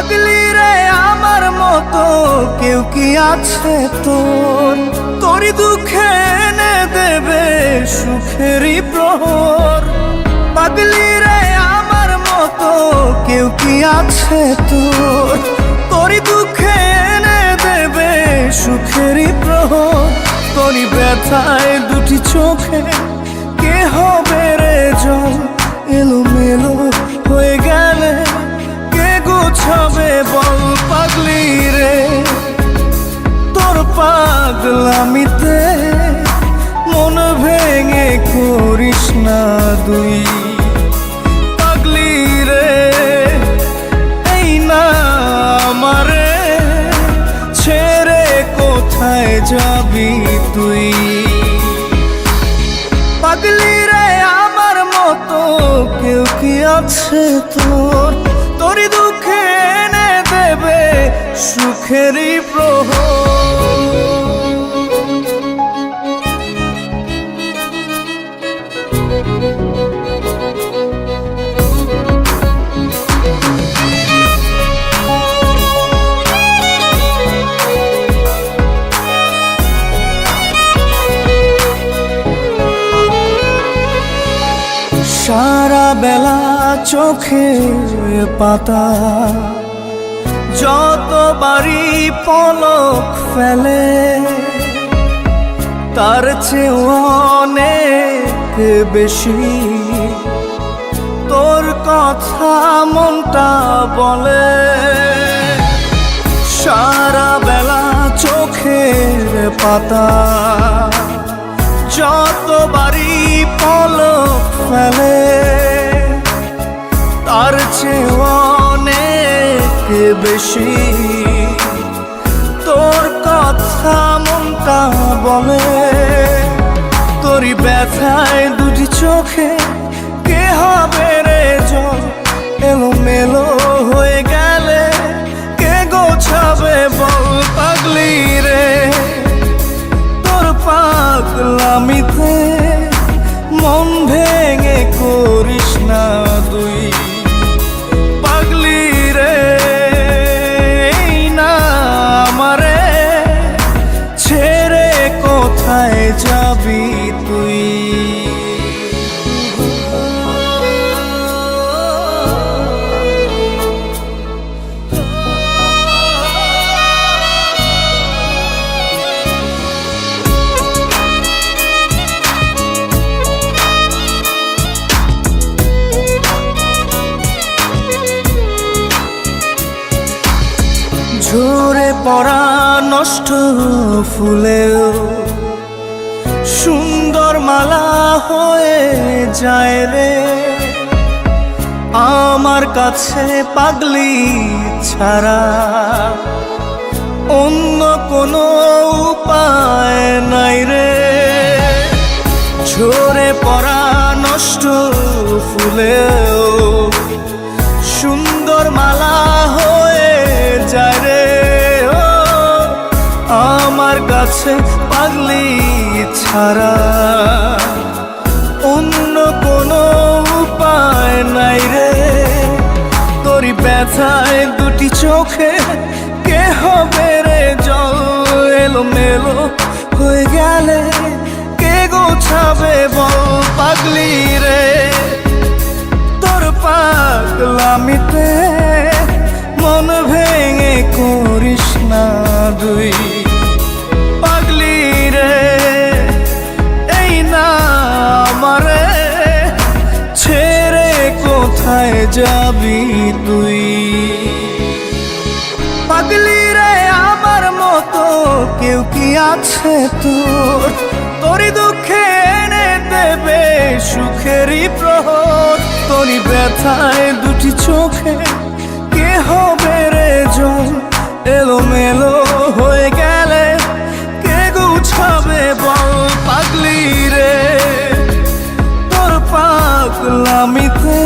পাগলি রে আমার মতো কেউ কি আছে তোর? তোরই দুঃখে এনে দেবে সুখেরই প্রহর। পাগলি রে আমার মতো কেউ কি আছে তোর? তোরই দুঃখে এনে দেবে সুখেরই প্রহর। তোরই ব্যথায় দুটি চোখে কে হবে রে জল? এলোমেলো হয়ে গেলে কে গোছাবে বল? পাগলি রে তোর পাগলামিতে মন ভেঙে করিস না দুই। পাগলি রে এই না আমারে ছেড়ে কোথায় যাবি তুই? পাগলি রে আমার মতো কেউ কি আছে তোর? তোরই দুঃখে এনে দেবে সুখেরই প্রহর। সারা বেলা চোখের পাতা যতবারই পলক ফেলে, তার চেয়ে অনেক বেশি তোর কথা মনটা বলে। সারা বেলা চোখের পাতা যতবারই পলক ফেলে, তার চেয়ে অনেক বেশি তোর কথা মনটা বলে। তোরই ব্যথায় দুটি চোখে কে হবে রে জল? এলোমেলো হয়ে গেলে কে গোছাবে বল? পাগলি রে তোর পাগলামিতে মন ভেঙে করিস না দুই। পাগলি রে এই না আমারে ছেড়ে কোথায় যাবি তুই? ঝরে পড়া নষ্ট ফুলেও সুন্দর মালা হয়ে যায় রে আমার কাছে। পাগলি ছাড়া অন্য কোনো উপায় নাই রে। ঝরে পড়া নষ্ট ফুলেও সুন্দর মালা হয়ে যায় রে আমার কাছে। পাগলি ছাড়া অন্য কোনো উপায় নাই রে। তোরই ব্যথায় দুটি চোখে কে হবে রে জল? এলোমেলো হয়ে গেলে কে গোছাবে বল? পাগলি রে তোর পাগলামিতে মন ভেঙে করিস না দুই। পাগলি রে এই না আমারে ছেড়ে কোথায় যাবি তুই? পাগলি রে আমার মতো কেউ কি আছে তোর? তোরই দুঃখে এনে দেবে সুখেরই প্রহর। তোরই ব্যথায় দুটি চোখে কে হবে রে জল? এলোমেলো হয়ে গেলে কে গুছাবে বল? পাগলি রে তোর পাগলামিতে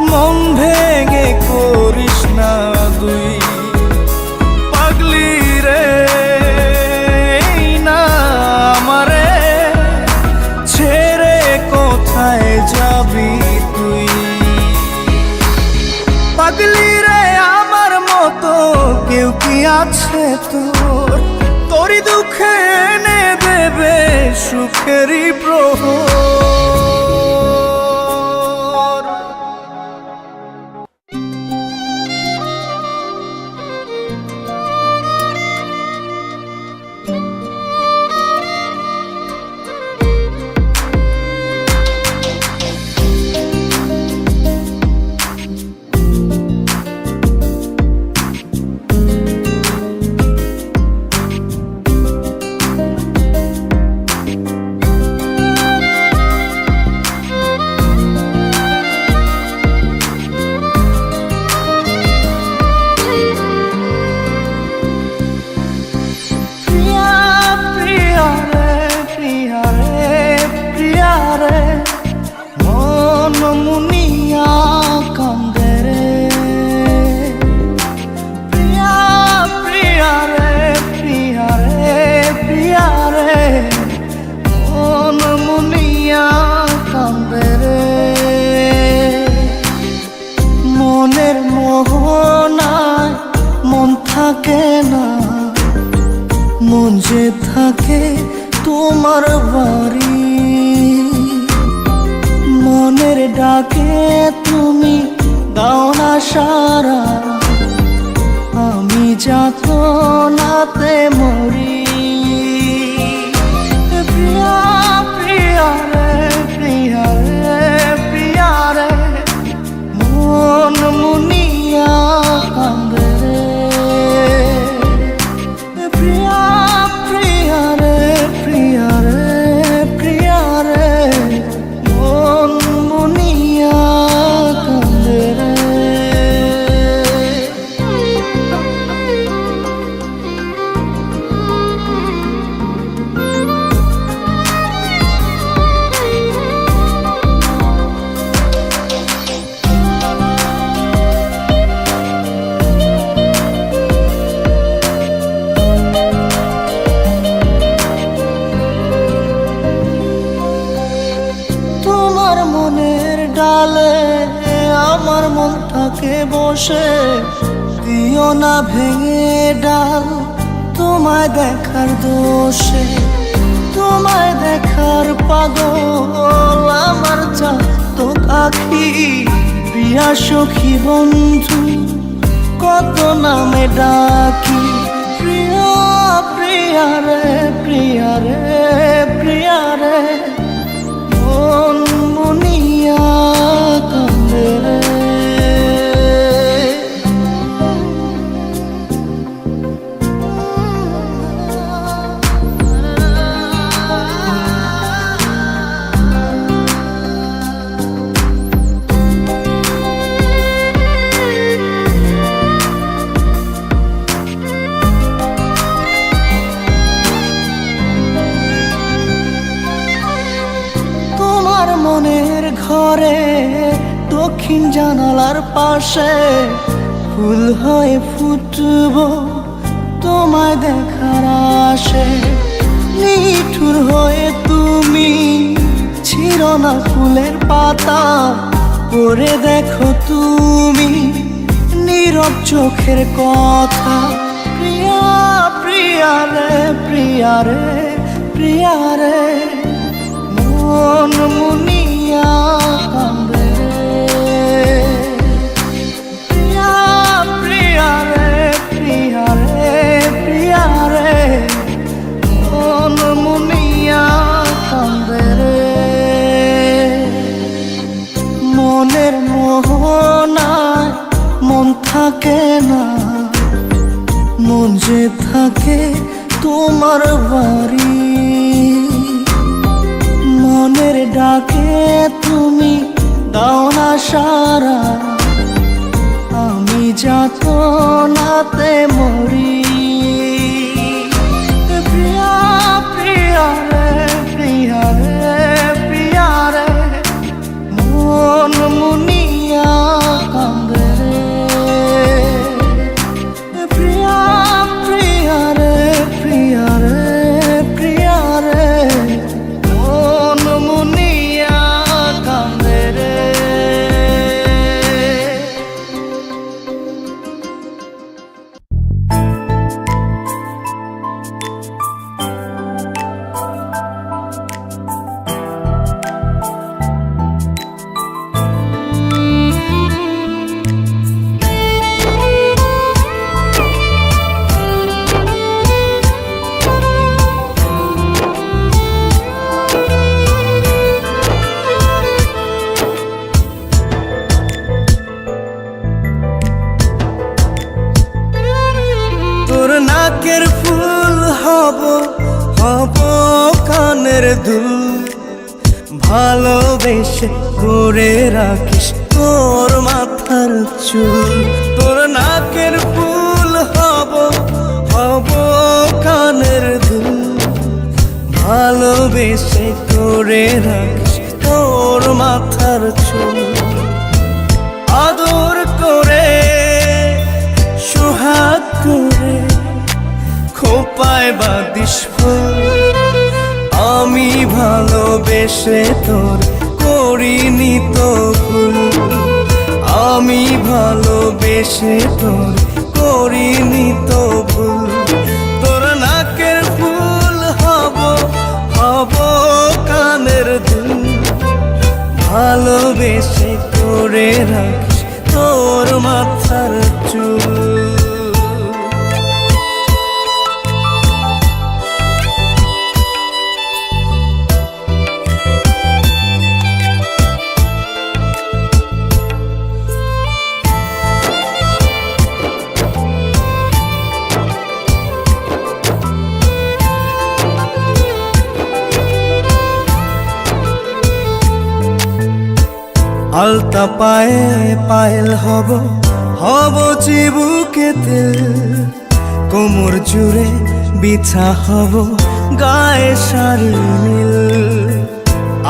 মন ভেঙে করিস না দুই। পাগলি রে এই না আমারে ছেড়ে কোথায় যাবি তুই? পাগলি রে আমার সুখেরই প্রহর। মনের মোহনায় মন থাকে না, মন যে থাকে তোমার বাড়ি। মনের ডাকে তুমি দাও না সারা, আমি যাতনাতে মরি। প্রিয়া প্রিয়া রে প্রিয়া রে প্রিয়া রে, মন মুনিয়া কান্দে রে। প্রিয়া প্রিয়া রে প্রিয়া রে প্রিয়া রে, মন মুনিয়া কান্দে রে। তোমার মনের ডালে আমার মনটাকে বসে দিও না ভেঙে ডাল, তোমায় দেখার দোষে। তোমায় দেখার পাগল আমার চাতক আখি। প্রিয়া সখী বন্ধু কত নামে ডাকি। প্রিয়া প্রিয়া রে প্রিয়া রে প্রিয়া রে, মন মুনিয়া কান্দে রে। তোমার মনের ঘরে দক্ষিণ জানালার পাশে ফুল হয়ে ফুটব তোমায় দেখার আশে। নিঠুর হয়ে তুমি ছিঁড়ো না ফুলের পাতা, পড়ে দেখো তুমি নীরব চোখের কথা। প্রিয়া প্রিয়া রে প্রিয়া রে প্রিয়া রে, মন মুনিয়া কান্দে রে। প্রিয়া প্রিয়া রে প্রিয়া রে প্রিয়া রে, মন মুনিয়া কান্দে রে। মনের মোহনায় মন থাকে না, মন যে থাকে তোমার বাড়ি। মনের ডাকে তুমি দাও না সারা, আমি যাতনাতে মরি। প্রিয়া প্রিয়া রে প্রিয়া রে প্রিয়া রে, মন মুনিয়া কান্দে রে। প্রিয়া প্রিয়া রে প্রিয়া রে প্রিয়া রে, মন মুনিয়া কান্দে রে। ভালোবেসে করে রাখিস তোর মাথার চুল। তোর নাকের ফুল হব, হব কানের দুল। ভালোবেসে করে রাখিস তোর মাথার চুল। আদর করে সোহাগ করে খোপায় বাঁধিস ফুল। আমি ভালোবেসে তোর করিনি তো ভুল। আমি ভালোবেসে তোর করিনি তো ভুল। তোর নাকের ফুল হব, হব কানের দুল। ভালোবেসে করে রাখিস তোর মাথার চুল। আলতা পায়ে পায়েল হব, হব চিবুকে তেল। কোমর জুড়ে বিছা হব, গায়ে শাড়ি নীল।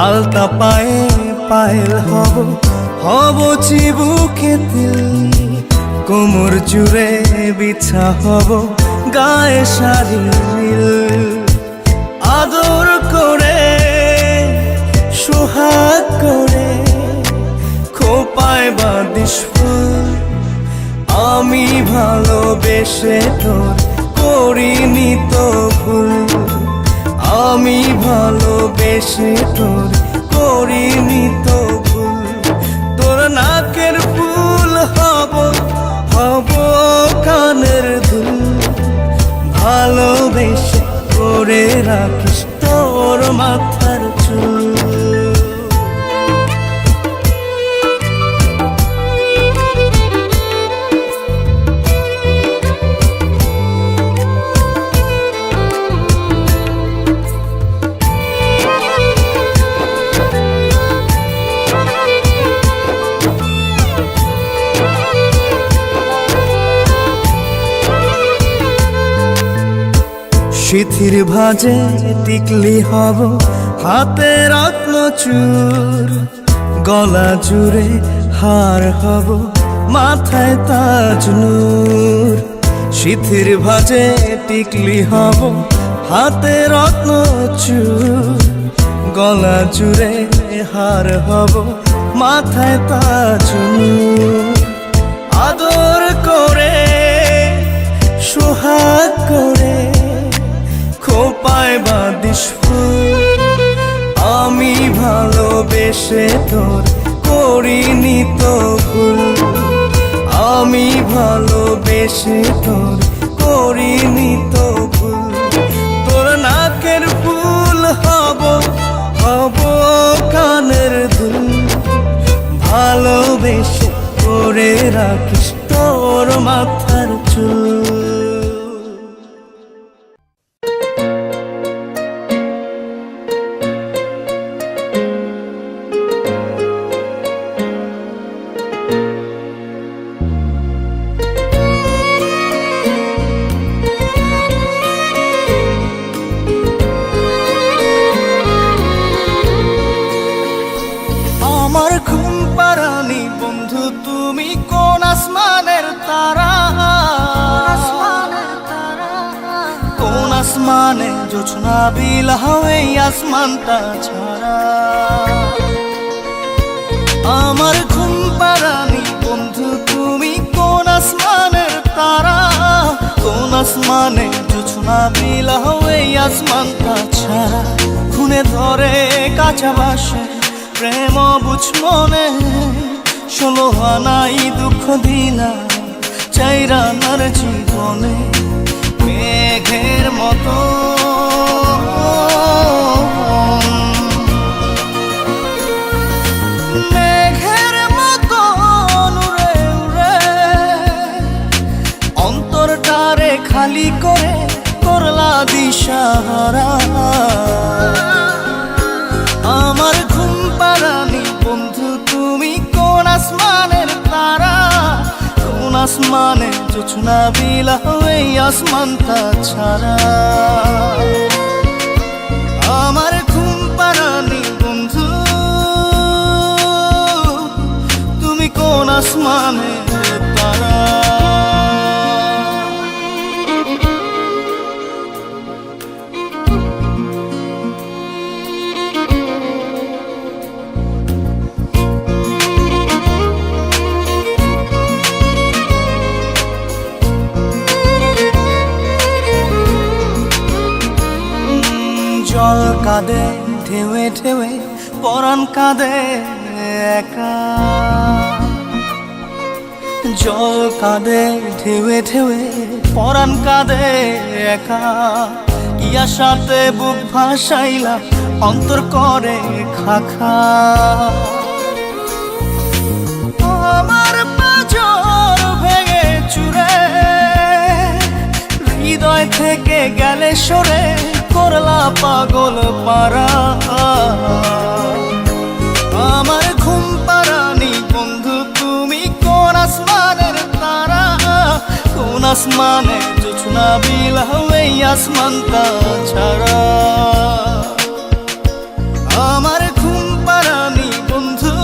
আলতা পায়ে পায়েল হব, হব চিবুকে তেল। কোমর জুড়ে বিছা হব, গায়ে শাড়ি নীল। আদর করে সোহাগ করে খোপায় বাঁধিস ফুল। আমি ভালোবেসে তোর করিনি তো ভুল। আমি ভালোবেসে তোর করিনি তো ভুল। তোর নাকের ফুল হব, হব কানের দুল। ভালোবেসে করে রাখিস তোর মাথার চুল। সিথির ভাজে টিকলি হব, হাতে রত্ন চূর। গলা জুড়ে হার হব, মাথায় তাজ নূর। সিথির ভাজে টিকলি হব, হাতে রত্ন চূর। গলা জুড়ে হার হব, মাথায় তাজ নূর। আদর করে সোহাগ করে খোপায় বাঁধিস ফুল। আমি ভালোবেসে তোর করিনি তো ভুল। আমি ভালোবেসে তোর করিনি তো ভুল। তোর নাকের ফুল হব, হব কানের দুল। ভালোবেসে করে রাখিস তোর মাথার চুল। আমার ঘুম পাড়ানি বন্ধু তুমি কোন আসমানের তারা? কোন আসমানে জোছনা বিলাও এই আসমানটা ছাড়া? আমার ঘুম পাড়ানি বন্ধু তুমি কোন আসমানের তারা? কোন আসমানে জোছনা বিলাও এই আসমানটা ছাড়া? খুনে ধরে কাঁচা বাসে প্রেম বুঝ মনে, 16 আনাই দুঃখ দিলা চাইরানার জীবনে। মেঘের মতো মেঘের মতো উড়ে উড়ে অন্তরটারে খালি করে করলা দিশাহারা। আমার ঘুম পারানি বন্ধু তুমি কোন আসমানের তারা, কোন আসমানে জোছনা বিলাও এই আসমানটা ছাড়া। আমার ঘুম পারানি বন্ধু তুমি কোন আসমানের তারা। জল কাঁদে ঢেউে ঢেউে পরাণ কাঁদে একা, জল কাঁদে ঢেউে ঢেউে পরাণ কাঁদে একা। কি আশাতে বুক ভাসাইলা অন্তর করে খাখা, আমার পাঁজর ভেঙে চুরে হৃদয় থেকে গেলে সরে করলা পাগল পারা। আমার ঘুম পারানি বন্ধু তুমি কোন আসমানের তারা, কোন আসমানে জোছনা বিলাও এই আসমানটা ছাড়া। আমার ঘুম পারানি বন্ধু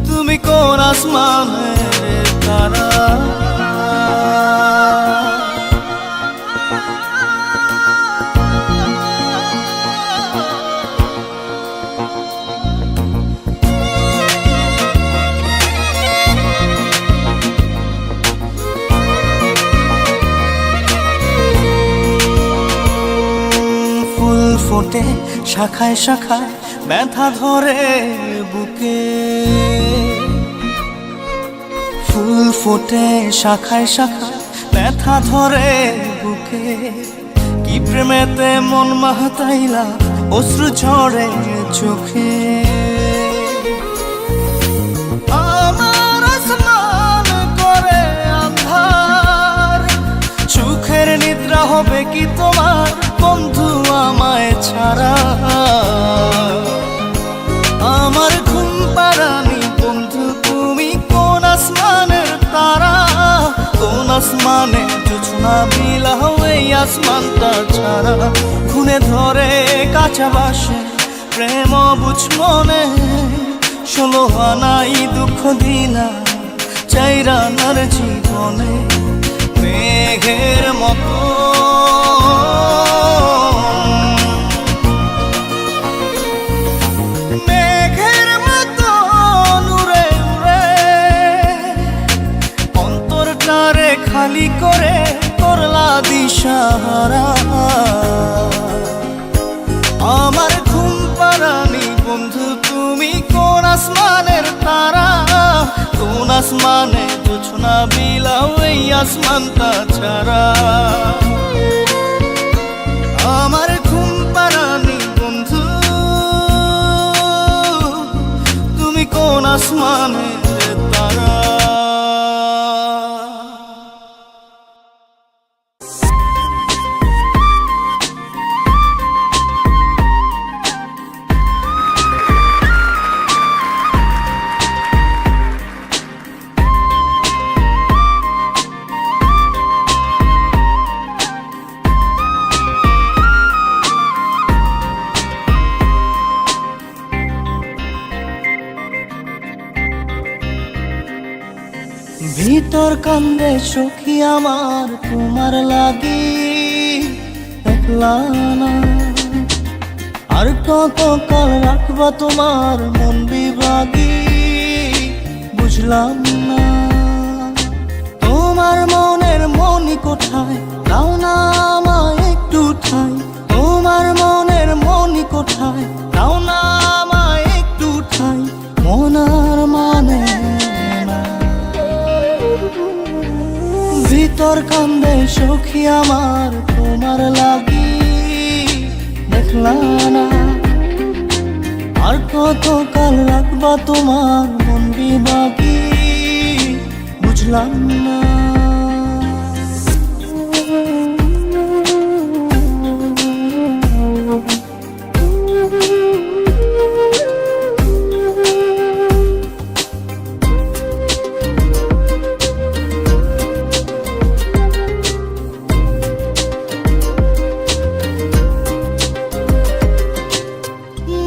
তুমি কোন আসমানের তারা। ফোটে শাখায় শাখায় ব্যথা ধরে বুকে, ফুল ফোটে শাখায় শাখায় ব্যথা ধরে বুকে। কি প্রেমেতে মন মাতাইলা অশ্রু ঝরে চোখে, আমার আসমান করে আন্ধার। সুখের নিদ্রা হবে কি তোমার বন্ধু আমায় ছাড়া। আমার ঘুম পারানি বন্ধু তুমি কোন আসমানের তারা, কোন আসমানে জোছনা বিলাও এই আসমানটা ছাড়া। খুনে ধরে কাঁচা বাসে প্রেম বুঝ মনে, 16 আনাই দুঃখ দিলা চাইরানার জীবনে। মেঘের মতো খালি করে করলা দিশাহারা। আমার ঘুম পারানি বন্ধু তুমি কোন আসমানের তারা, কোন আসমানে জোছনা বিলাও এই আসমানটা ছাড়া। আমার ঘুম পারানি বন্ধু তুমি কোন আসমানের তারা। ভিতর কান্দে সখী আমার তোমার লাগি একলা না, আর কত কাল রাখবা তোমার মন বিভাগী বুঝলাম না। তোমার মনের মনি কোঠায় দাও না আমায় একটু ঠাই, তোমার মনের মনি কোঠায় দাও না আমায় একটু ঠাই। মনার মানে ভিতর কান্দে সখী আমার তোমার লাগি দেখলা না, আর কত কাল রাখবা তোমার মন বিভাগী বুঝলাম না।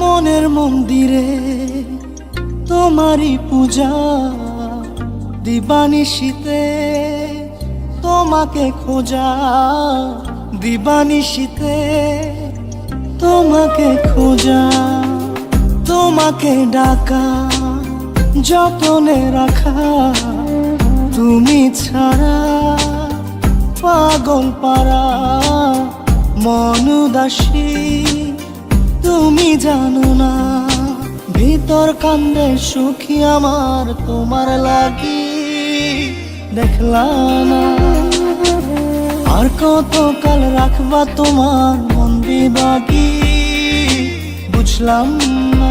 মনের মন্দিরে তোমারই পূজা, দিবানিশীতে তোমাকে খোঁজা, দিবানিশীতে তোমাকে খোঁজা, তোমাকে ডাকা, যতনে রাখা, তুমি ছাড়া পাগল পারা মন উদাসী, তুমি জানো না ভিতর কান্দে সুখী আমার তোমার লাগি, দেখলা না আর কত কাল রাখবা তোমার মন বিভাগী, বুঝলাম না।